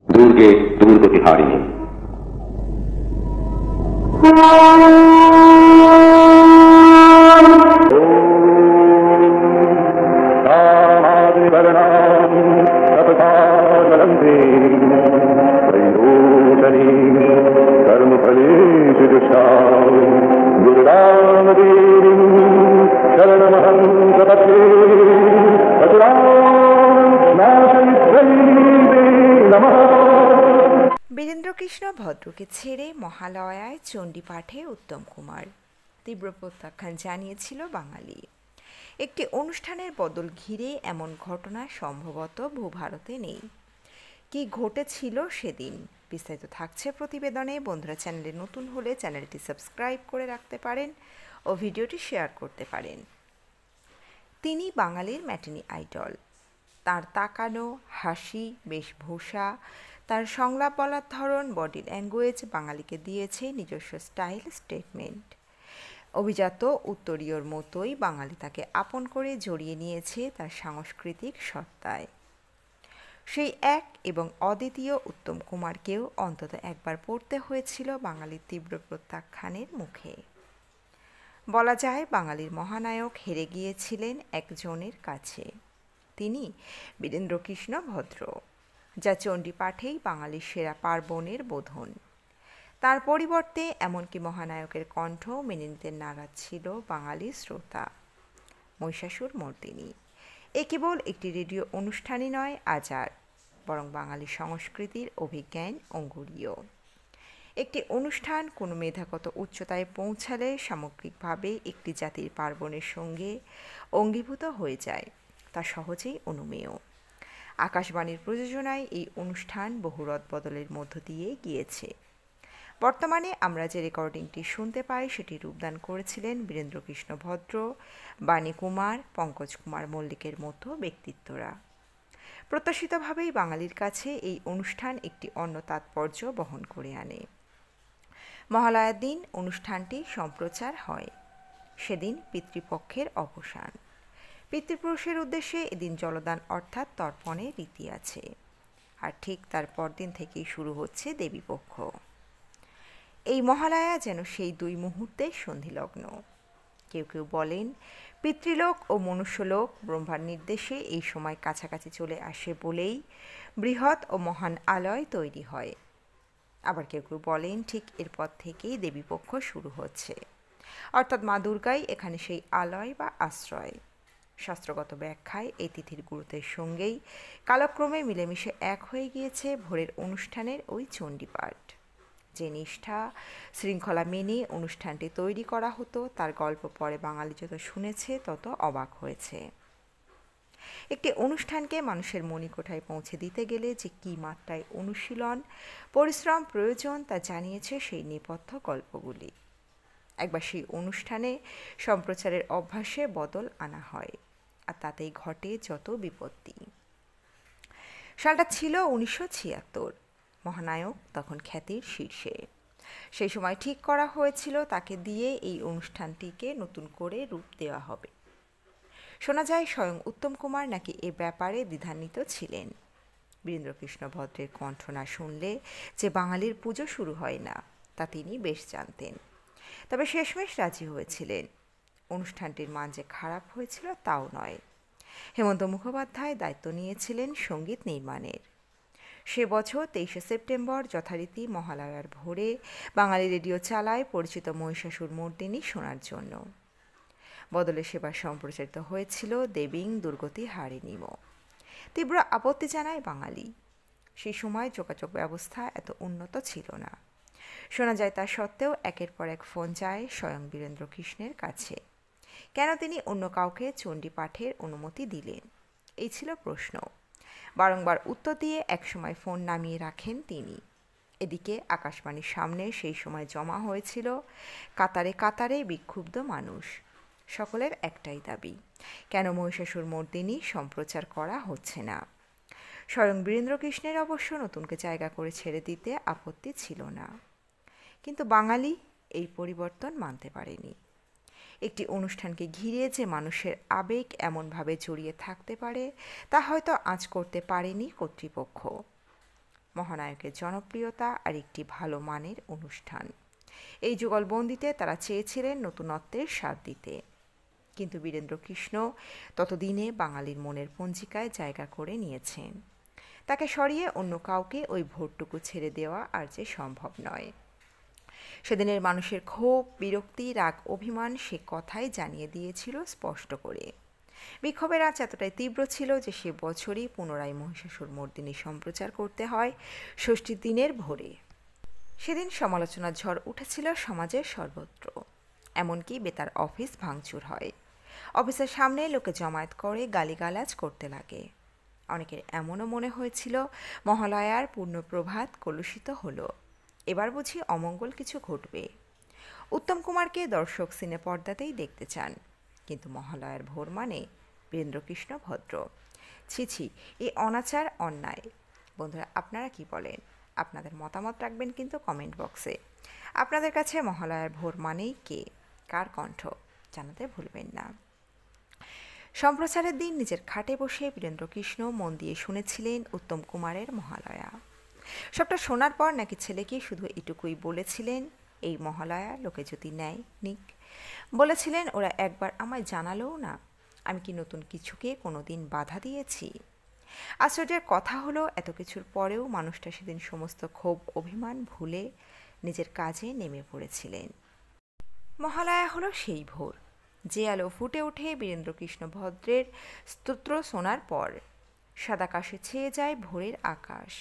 দুর্গে দুর্গতিহারিণী। বীরেন্দ্রকৃষ্ণ ভদ্রকে ছেড়ে মহালয়ায় চণ্ডীপাঠে উত্তম কুমার তীব্র প্রত্যাখ্যান জানিয়েছিল বাঙালি। একটি অনুষ্ঠানের বদল ঘিরে এমন ঘটনা সম্ভবত ভূভারতে নেই। কি ঘটেছিল সেদিন বিস্তারিত থাকছে প্রতিবেদনে। বন্ধুরা, চ্যানেলে নতুন হলে চ্যানেলটি সাবস্ক্রাইব করে রাখতে পারেন ও ভিডিওটি শেয়ার করতে পারেন। তিনি বাঙালির ম্যাটিনি আইডল। তার তাকানো, হাসি, বেশভূষা, তার সংলাপ বলার ধরন, বডি ল্যাঙ্গুয়েজ বাঙালিকে দিয়েছে নিজস্ব স্টাইল স্টেটমেন্ট। অভিজাত উত্তরীয়র মতোই বাঙালি তাকে আপন করে জড়িয়ে নিয়েছে তার সাংস্কৃতিক সত্তায়। সেই এক এবং অদ্বিতীয় উত্তম কুমারকেও অন্তত একবার পড়তে হয়েছিল বাঙালির তীব্র প্রত্যাখ্যানের মুখে। বলা যায় বাঙালির মহানায়ক হেরে গিয়েছিলেন একজনের কাছে, তিনি বীরেন্দ্রকৃষ্ণ ভদ্র, যা চণ্ডীপাঠেই বাঙালির সেরা পার্বণের বোধন। তার পরিবর্তে এমনকি মহানায়কের কণ্ঠ মেনে নিতে নারাজ ছিল বাঙালি শ্রোতা। মহিষাসুর মর্দিনী এ কেবল একটি রেডিও অনুষ্ঠানই নয় আজার, বরং বাঙালি সংস্কৃতির অভিজ্ঞান অঙ্গুরীয়। একটি অনুষ্ঠান কোনো মেধাগত উচ্চতায় পৌঁছালে সামগ্রিকভাবে একটি জাতির পার্বণের সঙ্গে অঙ্গীভূত হয়ে যায়, তা সহজেই অনুমেয়। আকাশবাণীর প্রযোজনায় এই অনুষ্ঠান বহু রদবদলের মধ্য দিয়ে গিয়েছে। বর্তমানে আমরা যে রেকর্ডিংটি শুনতে পাই সেটি রূপদান করেছিলেন বীরেন্দ্রকৃষ্ণ ভদ্র, বাণী কুমার, পঙ্কজ কুমার মল্লিকের মতো ব্যক্তিত্বরা। প্রত্যাশিতভাবেই বাঙালির কাছে এই অনুষ্ঠান একটি অন্য তাৎপর্য বহন করে আনে। মহালয়ার দিন অনুষ্ঠানটি সম্প্রচার হয়। সেদিন পিতৃপক্ষের অবসান। পিতৃপুরুষের উদ্দেশ্যে এদিন জলদান অর্থাৎ তর্পণের রীতি আছে। আর ঠিক তার পরদিন থেকেই শুরু হচ্ছে দেবীপক্ষ। এই মহালয়া যেন সেই দুই মুহূর্তের সন্ধিলগ্ন। কেউ কেউ বলেন পিতৃলোক ও মনুষ্যলোক ব্রহ্মার নির্দেশে এই সময় কাছাকাছি চলে আসে বলেই বৃহৎ ও মহান আলয় তৈরি হয়। আবার কেউ কেউ বলেন ঠিক এরপর থেকেই দেবীপক্ষ শুরু হচ্ছে, অর্থাৎ মা দুর্গাই এখানে সেই আলয় বা আশ্রয়। শাস্ত্রগত ব্যাখ্যায় এই তিথির গুরুত্বের সঙ্গেই কালক্রমে মিলেমিশে এক হয়ে গিয়েছে ভোরের অনুষ্ঠানের ওই চণ্ডীপাঠ। যে নিষ্ঠা শৃঙ্খলা মেনে অনুষ্ঠানটি তৈরি করা হতো তার গল্প পরে বাঙালি যত শুনেছে তত অবাক হয়েছে। একটি অনুষ্ঠানকে মানুষের মণিকোঠায় পৌঁছে দিতে গেলে যে কী মাত্রায় অনুশীলন, পরিশ্রম প্রয়োজন তা জানিয়েছে সেই নেপথ্য গল্পগুলি। একবার সেই অনুষ্ঠানে সম্প্রচারের অভ্যাসে বদল আনা হয়, আর তাতেই ঘটে যত বিপত্তি। সালটা ছিল 1976। মহানায়ক তখন খ্যাতির শীর্ষে। সেই সময় ঠিক করা হয়েছিল তাকে দিয়ে এই অনুষ্ঠানটিকে নতুন করে রূপ দেওয়া হবে। শোনা যায় স্বয়ং উত্তম কুমার নাকি এ ব্যাপারে দ্বিধান্বিত ছিলেন। বীরেন্দ্রকৃষ্ণ ভদ্রের কণ্ঠ না শুনলে যে বাঙালির পুজো শুরু হয় না তা তিনি বেশ জানতেন। তবে শেষমেশ রাজি হয়েছিলেন। অনুষ্ঠানটির মান যে খারাপ হয়েছিল তাও নয়। হেমন্ত মুখোপাধ্যায় দায়িত্ব নিয়েছিলেন সঙ্গীত নির্মাণের। সে বছর 23শে সেপ্টেম্বর যথারীতি মহালয়ার ভোরে বাঙালি রেডিও চালায় পরিচিত মহিষাসুর মর্দিনী শোনার জন্য। বদলে সেবার সম্প্রচারিত হয়েছিল দেবীং দুর্গতিহারিণীমো। তীব্র আপত্তি জানায় বাঙালি। সেই সময় যোগাযোগ ব্যবস্থা এত উন্নত ছিল না। শোনা যায় তা সত্ত্বেও একের পর এক ফোন যায় স্বয়ং বীরেন্দ্রকৃষ্ণের কাছে। কেন তিনি অন্য কাউকে চণ্ডীপাঠের অনুমতি দিলেন, এই ছিল প্রশ্ন। বারংবার উত্তর দিয়ে একসময় ফোন নামিয়ে রাখেন তিনি। এদিকে আকাশবাণীর সামনে সেই সময় জমা হয়েছিল কাতারে কাতারে বিক্ষুব্ধ মানুষ। সকলের একটাই দাবি, কেন মহিষাসুর মর্দিনী সম্প্রচার করা হচ্ছে না। স্বয়ং বীরেন্দ্রকৃষ্ণের অবশ্য নতুনকে জায়গা করে ছেড়ে দিতে আপত্তি ছিল না, কিন্তু বাঙালি এই পরিবর্তন মানতে পারেনি। একটি অনুষ্ঠানকে ঘিরে যে মানুষের আবেগ এমনভাবে জড়িয়ে থাকতে পারে তা হয়তো আঁচ করতে পারেনি কর্তৃপক্ষ। মহানায়কের জনপ্রিয়তা আর একটি ভালো মানের অনুষ্ঠান। এই যুগলবন্দিতে তারা চেয়েছিলেন নতুনত্বের স্বাদ দিতে, কিন্তু বীরেন্দ্রকৃষ্ণ ততদিনে বাঙালির মনের পঞ্জিকায় জায়গা করে নিয়েছেন। তাকে সরিয়ে অন্য কাউকে ওই ভোটটুকু ছেড়ে দেওয়া আর যে সম্ভব নয়। সেদিনের মানুষের ক্ষোভ, বিরক্তি, রাগ, অভিমান সে কথাই জানিয়ে দিয়েছিল স্পষ্ট করে। বিক্ষোভের আঁচ এতটাই তীব্র ছিল যে সে বছরই পুনরায় মহিষাসুর মর্দিনী সম্প্রচার করতে হয় ষষ্ঠীর দিনের ভোরে। সেদিন সমালোচনার ঝড় উঠেছিল সমাজের সর্বত্র, এমনকি বেতার অফিস ভাঙচুর হয়। অফিসের সামনে লোকে জমায়েত করে গালিগালাজ করতে লাগে। অনেকের এমনও মনে হয়েছিল মহালয়ার পূর্ণপ্রভাত কলুষিত হলো, এবার বুঝি অমঙ্গল কিছু ঘটবে। উত্তম কুমারকে দর্শক সিনে পর্দাতেই দেখতে চান, কিন্তু মহালয়ার ভোর মানে বীরেন্দ্রকৃষ্ণ ভদ্র। ছি ছি, এ অনাচার, অন্যায়। বন্ধুরা, আপনারা কি বলেন? আপনাদের মতামত রাখবেন কিন্তু কমেন্ট বক্সে। আপনাদের কাছে মহালয়ার ভোর মানেই কে, কার কণ্ঠ জানাতে ভুলবেন না। সম্প্রচারের দিন নিজের খাটে বসে বীরেন্দ্রকৃষ্ণ মন দিয়ে শুনেছিলেন উত্তম কুমারের মহালয়া। সবটা শোনার পর নাকি ছেলেকে শুধু এটুকুই বলেছিলেন, এই মহালয়া লোকে যদি নেয় নিক। বলেছিলেন, ওরা একবার আমায় জানালেও না, আমি কি নতুন কিছুকে কোনো দিন বাধা দিয়েছি? আশ্চর্যের কথা হলো, এত কিছুর পরেও মানুষটা সেদিন সমস্ত ক্ষোভ অভিমান ভুলে নিজের কাজে নেমে পড়েছিলেন। মহালয়া হলো সেই ভোর, যে আলো ফুটে ওঠে বীরেন্দ্রকৃষ্ণ ভদ্রের স্তোত্র শোনার পর। সাদাকাশে ছেয়ে যায় ভোরের আকাশ,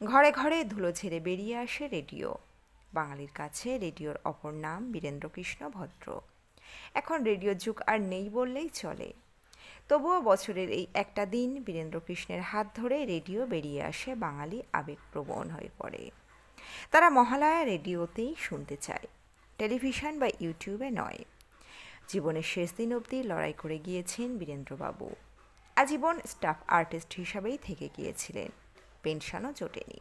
ঘরে ঘরে ধুলো ঝেড়ে বেরিয়ে আসে রেডিও। বাঙালির কাছে রেডিওর অপর নাম বীরেন্দ্রকৃষ্ণ ভদ্র। এখন রেডিওর যুগ আর নেই বললেই চলে। তবুও বছরের এই একটা দিন বীরেন্দ্রকৃষ্ণের হাত ধরে রেডিও বেরিয়ে আসে, বাঙালি আবেগপ্রবণ হয়ে পড়ে। তারা মহালয়া রেডিওতেই শুনতে চায়, টেলিভিশন বা ইউটিউবে নয়। জীবনের শেষ দিন অবধি লড়াই করে গিয়েছেন বীরেন্দ্রবাবু। আজীবন স্টাফ আর্টিস্ট হিসাবেই থেকে গিয়েছিলেন, পেনশনও জোটেনি।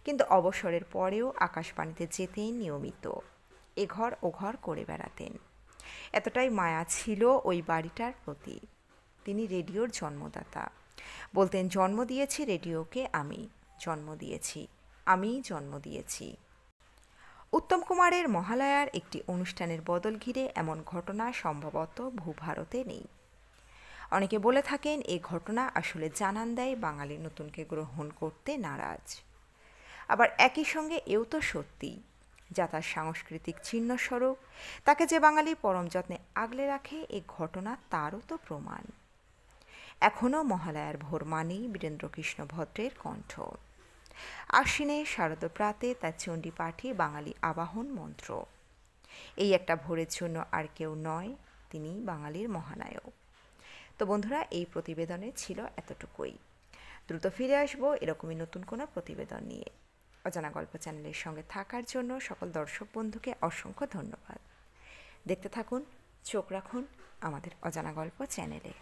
কিন্তু অবসরের পরেও আকাশবাণীতে যেতেন নিয়মিত, এঘর ওঘর করে বেড়াতেন। এতটাই মায়া ছিল ওই বাড়িটার প্রতি। তিনি রেডিওর জন্মদাতা। বলতেন, জন্ম দিয়েছি রেডিওকে আমি, জন্ম দিয়েছি আমি, জন্ম দিয়েছি। উত্তম কুমারের মহালয়ার একটি অনুষ্ঠানের বদল ঘিরে এমন ঘটনা সম্ভবত ভূভারতে নেই। অনেকে বলে থাকেন এই ঘটনা আসলে জানান দেয় বাঙালি নতুনকে গ্রহণ করতে নারাজ। আবার একই সঙ্গে এও তো সত্যি, যা তার সাংস্কৃতিক চিহ্নস্বরূপ, তাকে যে বাঙালি পরম যত্নে আগলে রাখে, এ ঘটনা তারও তো প্রমাণ। এখনও মহালয়ার ভোর মানেই বীরেন্দ্রকৃষ্ণ ভদ্রের কণ্ঠ। আশ্বিনে শারদ প্রাতে তার চণ্ডী পাঠে বাঙালি আবাহন মন্ত্র। এই একটা ভোরের জন্য আর কেউ নয়, তিনি বাঙালির মহানায়ক। তো বন্ধুরা, এই প্রতিবেদনে ছিল এতটুকুই। দ্রুত ফিরে আসবো এরকমই নতুন কোনো প্রতিবেদন নিয়ে। অজানা গল্প চ্যানেলের সঙ্গে থাকার জন্য সকল দর্শক বন্ধুকে অসংখ্য ধন্যবাদ। দেখতে থাকুন, চোখ রাখুন আমাদের অজানা গল্প চ্যানেলে।